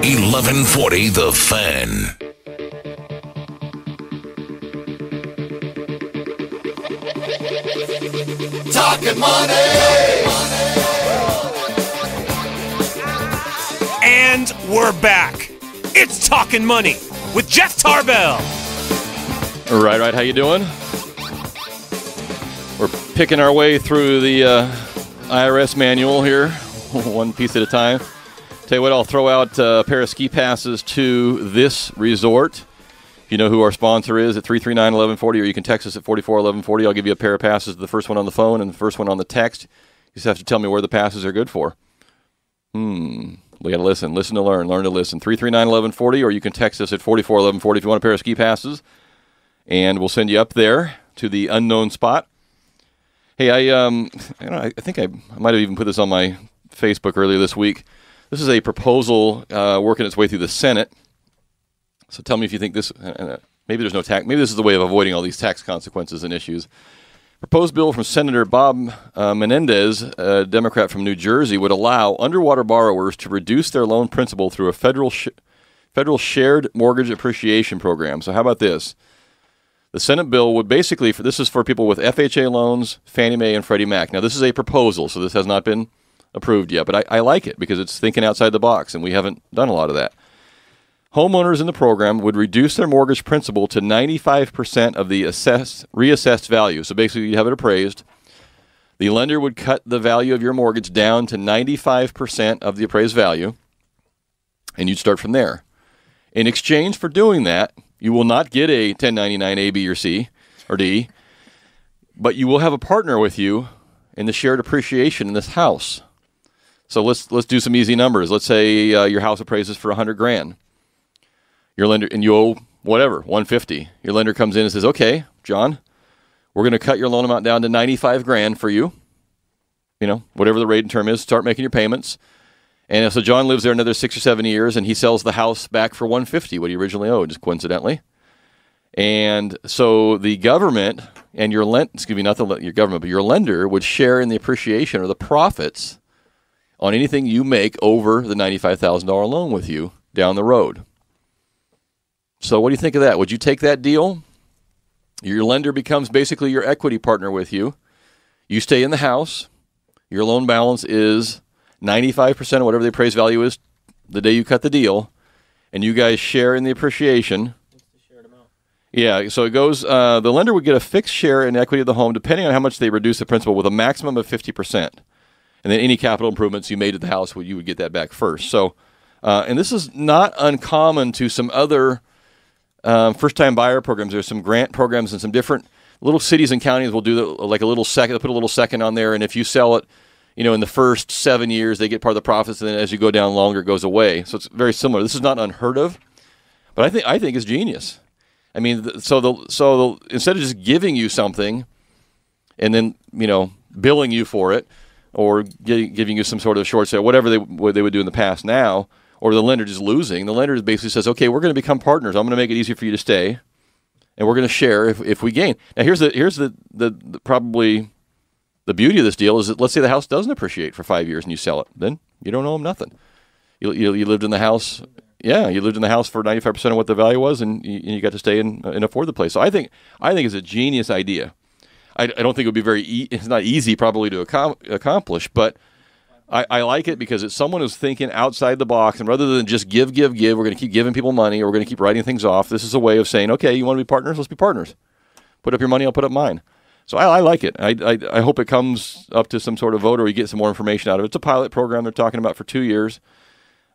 1140 The Fan. Talkin Money! And we're back. It's Talkin Money with Jeff Tarbell. Right. How you doing? We're picking our way through the IRS manual here, one piece at a time. Tell you what, I'll throw out a pair of ski passes to this resort. If you know who our sponsor is at 339-1140, or you can text us at 44-1140. I'll give you a pair of passes, the first one on the phone and the first one on the text. You just have to tell me where the passes are good for. We got to listen to learn to listen. 339-1140, or you can text us at 44-1140 if you want a pair of ski passes. And we'll send you up there to the unknown spot. Hey, I think I might have even put this on my Facebook earlier this week. This is a proposal working its way through the Senate. So tell me if you think this, maybe there's no tax, maybe this is the way of avoiding all these tax consequences and issues. Proposed bill from Senator Bob Menendez, a Democrat from New Jersey, would allow underwater borrowers to reduce their loan principal through a federal shared mortgage appreciation program. So how about this? The Senate bill would basically, this is for people with FHA loans, Fannie Mae, and Freddie Mac. Now, this is a proposal, so this has not been approved yet, but I like it because it's thinking outside the box, and we haven't done a lot of that. Homeowners in the program would reduce their mortgage principal to 95% of the reassessed value. So basically, you have it appraised. The lender would cut the value of your mortgage down to 95% of the appraised value, and you'd start from there. In exchange for doing that, you will not get a 1099 A, B, or C, or D, but you will have a partner with you in the shared appreciation in this house. So let's do some easy numbers. Let's say your house appraises for $100,000. Your lender, and you owe whatever, $150. Your lender comes in and says, "Okay, John, we're going to cut your loan amount down to $95,000 for you. You know, whatever the rate and term is, start making your payments." And so John lives there another 6 or 7 years, and he sells the house back for $150, what he originally owed, just coincidentally. And so the government and your your government, but your lender would share in the appreciation or the profits on anything you make over the $95,000 loan with you down the road. So what do you think of that? Would you take that deal? Your lender becomes basically your equity partner with you. You stay in the house. Your loan balance is 95% of whatever the appraised value is the day you cut the deal, and you guys share in the appreciation. Yeah, so it goes, the lender would get a fixed share in equity of the home depending on how much they reduce the principal with a maximum of 50%. And then any capital improvements you made to the house, you would get that back first. So, and this is not uncommon to some other first-time buyer programs. There's some grant programs and some different little cities and counties will do like a little second, they'll put a little second on there, and if you sell it, you know, in the first 7 years, they get part of the profits, and then as you go down longer, it goes away. So it's very similar. This is not unheard of, but I think it's genius. I mean, so instead of just giving you something and then, you know, billing you for it or giving you some sort of short sale, whatever they would do in the past now, or the lender just losing, the lender basically says, "Okay, we're going to become partners. I'm going to make it easy for you to stay, and we're going to share if we gain." Now, here's the probably the beauty of this deal is that let's say the house doesn't appreciate for 5 years and you sell it, then you don't owe them nothing. You lived in the house. Yeah, you lived in the house for 95% of what the value was, and you got to stay and afford the place. So I think it's a genius idea. I don't think it would be it's not easy probably to accomplish, but I like it because it's someone who's thinking outside the box, and rather than just give, we're going to keep giving people money, or we're going to keep writing things off. This is a way of saying, okay, you want to be partners? Let's be partners. Put up your money, I'll put up mine. So I like it. I hope it comes up to some sort of vote, or we get some more information out of it. It's a pilot program they're talking about for 2 years.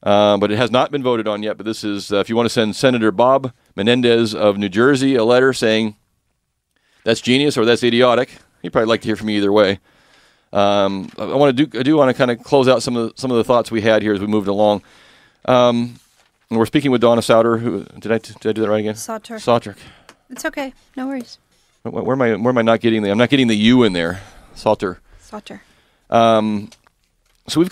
But it has not been voted on yet. But this is, if you want to send Senator Bob Menendez of New Jersey a letter saying that's genius or that's idiotic, he'd probably like to hear from me either way. I do want to kind of close out some of the thoughts we had here as we moved along. And we're speaking with Donna Sauter. Who did I do that right again? Sauter. It's okay. No worries. Where am I not getting the? I'm not getting the U in there. Sauter. So we've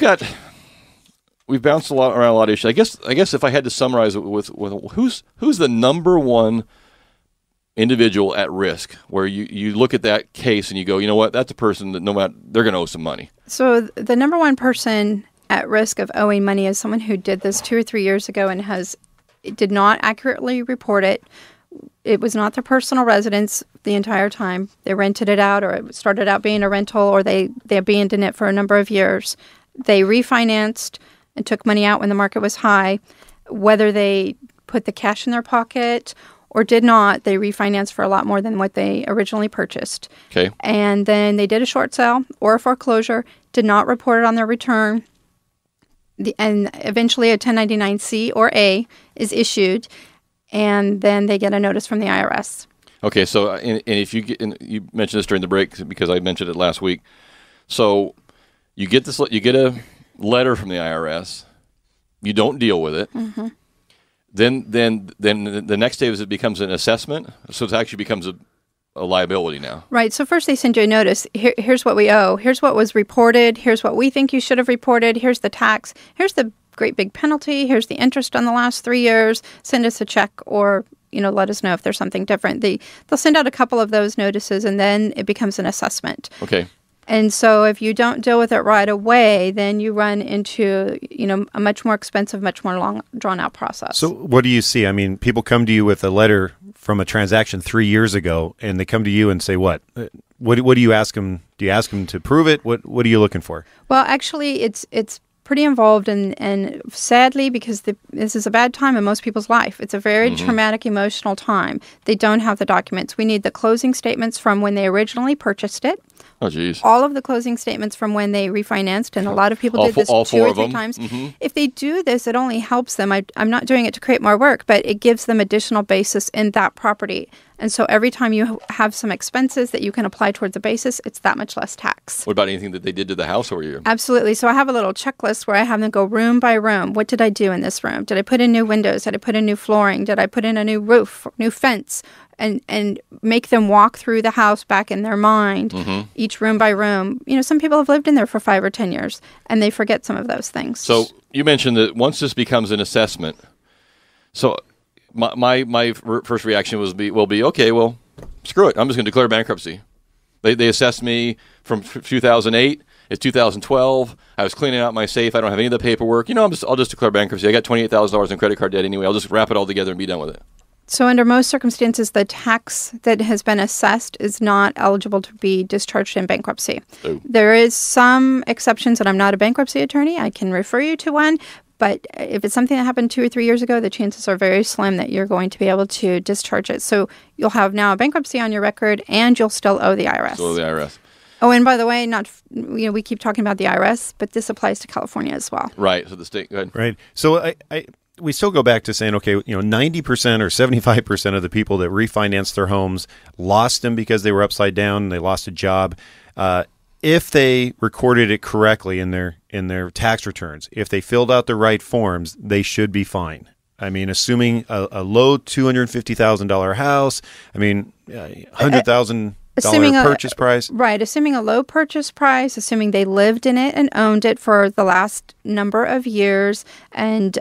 bounced around a lot of issues. I guess if I had to summarize it with who's the number one individual at risk, where you look at that case and you go, you know what, that's a person that no matter, they're going to owe some money. So the number one person at risk of owing money is someone who did this 2 or 3 years ago and did not accurately report it. It was not their personal residence the entire time. They rented it out, or it started out being a rental, or they abandoned it for a number of years. They refinanced and took money out when the market was high. Whether they put the cash in their pocket or did not, they refinanced for a lot more than what they originally purchased. Okay. And then they did a short sale or a foreclosure, did not report it on their return. And eventually a 1099-C or A is issued, and then they get a notice from the IRS. Okay, so and if you get, and you mentioned this during the break because I mentioned it last week. So you get a letter from the IRS. You don't deal with it. Mm-hmm. Then the next day it becomes an assessment. So it actually becomes a liability now. Right. So first they send you a notice. Here's what we owe. Here's what was reported. Here's what we think you should have reported. Here's the tax. Here's the great big penalty. Here's the interest on the last 3 years. Send us a check, or let us know if there's something different. They'll send out a couple of those notices, and then it becomes an assessment. Okay. And so if you don't deal with it right away, then you run into, a much more expensive, much more long, drawn-out process. So what do you see? I mean, people come to you with a letter from a transaction 3 years ago, and they come to you and say what? What do you ask them? Do you ask them to prove it? What are you looking for? Well, actually, it's pretty involved, and sadly, because this is a bad time in most people's life. It's a very traumatic, emotional time. They don't have the documents. We need the closing statements from when they originally purchased it. Oh, geez. All of the closing statements from when they refinanced, and a lot of people did this all 2 four or of 3 them. times. Mm-hmm. If they do this, it only helps them. I'm not doing it to create more work, but it gives them additional basis in that property. And so every time you have some expenses that you can apply towards the basis, it's that much less tax. What about anything that they did to the house over here? Absolutely. So I have a little checklist where I have them go room by room. What did I do in this room? Did I put in new windows? Did I put in new flooring? Did I put in a new roof, new fence? And make them walk through the house back in their mind, each room by room. Some people have lived in there for 5 or 10 years, and they forget some of those things. So you mentioned that once this becomes an assessment, so my first reaction will be, okay, well, screw it. I'm just going to declare bankruptcy. They assessed me from 2008. It's 2012. I was cleaning out my safe. I don't have any of the paperwork. I'll just declare bankruptcy. I got $28,000 in credit card debt anyway. I'll just wrap it all together and be done with it. So under most circumstances, the tax that has been assessed is not eligible to be discharged in bankruptcy. Oh. There is some exceptions, and I'm not a bankruptcy attorney. I can refer you to one. But if it's something that happened 2 or 3 years ago, the chances are very slim that you're going to be able to discharge it. So you'll have now a bankruptcy on your record, and you'll still owe the IRS. Still owe the IRS. Oh, and by the way, we keep talking about the IRS, but this applies to California as well. Right. So the state, go ahead. Right. So we still go back to saying, okay, 90% or 75% of the people that refinanced their homes lost them because they were upside down, they lost a job. If they recorded it correctly in their tax returns, if they filled out the right forms, they should be fine. I mean, assuming a low $250,000 house, $100,000 purchase price. Right. Assuming a low purchase price, assuming they lived in it and owned it for the last number of years, and,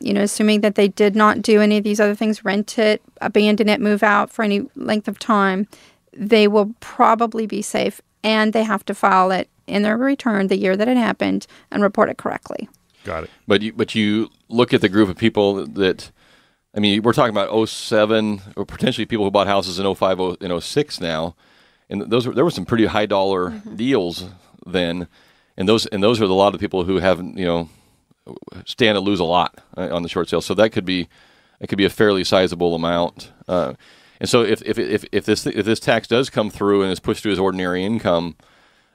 assuming that they did not do any of these other things, rent it, abandon it, move out for any length of time, they will probably be safe, and they have to file it in their return the year that it happened and report it correctly. Got it. But you look at the group of people that, we're talking about 07 or potentially people who bought houses in 05, in 06 now, and there were some pretty high dollar deals then, and those are a lot of people who haven't stand to lose a lot on the short sale. So that could be a fairly sizable amount. And so if this tax does come through and is pushed through as ordinary income,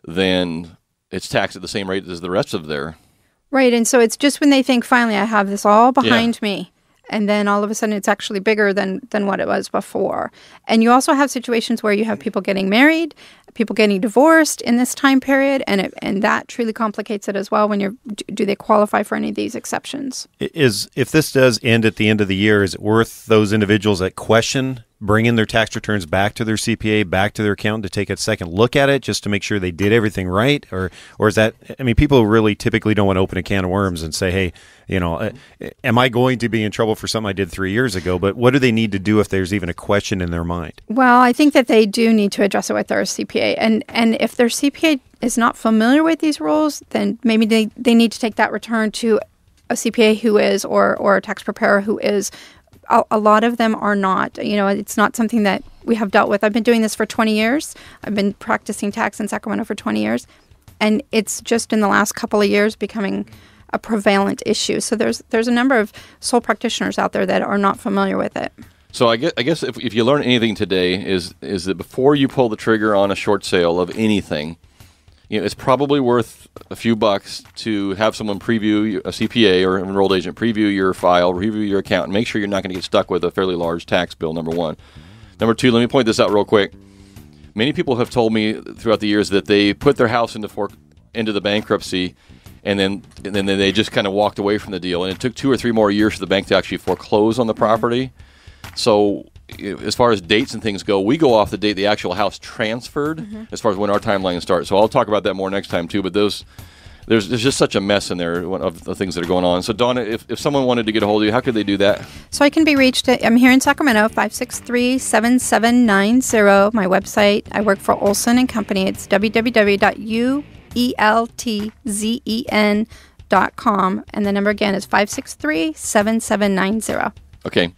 then it's taxed at the same rate as the rest of their. Right, and so it's just when they think, finally, I have this all behind me, and then all of a sudden it's actually bigger than what it was before. And you also have situations where you have people getting married, people getting divorced in this time period, and that truly complicates it as well when do they qualify for any of these exceptions? If this does end at the end of the year, is it worth those individuals that question bring in their tax returns back to their CPA, back to their accountant to take a second look at it just to make sure they did everything right? Or is that, I mean, people really typically don't want to open a can of worms and say, hey, am I going to be in trouble for something I did 3 years ago? But what do they need to do if there's even a question in their mind? Well, I think that they do need to address it with their CPA. And if their CPA is not familiar with these rules, then maybe they need to take that return to a CPA who is, or a tax preparer who is. A lot of them are not. It's not something that we have dealt with. I've been doing this for 20 years. I've been practicing tax in Sacramento for 20 years. And it's just in the last couple of years becoming a prevalent issue. So there's a number of sole practitioners out there that are not familiar with it. So I guess if you learn anything today is that before you pull the trigger on a short sale of anything, it's probably worth a few bucks to have someone preview, a CPA or an enrolled agent, preview your file, review your account, and make sure you're not going to get stuck with a fairly large tax bill, number one. Number two, let me point this out real quick. Many people have told me throughout the years that they put their house into the bankruptcy, and then they just kind of walked away from the deal. And it took 2 or 3 more years for the bank to actually foreclose on the property. So as far as dates and things go, we go off the date the actual house transferred as far as when our timeline starts. So I'll talk about that more next time too. But there's just such a mess in there of the things that are going on. So Donna, if someone wanted to get a hold of you, how could they do that? So I can be reached I'm here in Sacramento, 563-7790. My website, I work for Olson and Company. It's www.ueltzen.com. And the number again is 563-7790. Okay.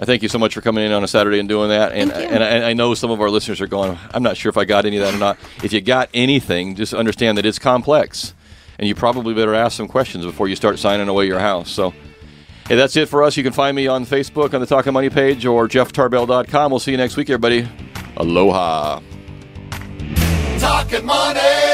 I thank you so much for coming in on a Saturday and doing that. And I know some of our listeners are going, I'm not sure if I got any of that or not. If you got anything, just understand that it's complex. And you probably better ask some questions before you start signing away your house. So, hey, that's it for us. You can find me on Facebook on the Talkin Money page or jefftarbell.com. We'll see you next week, everybody. Aloha. Talkin' Money.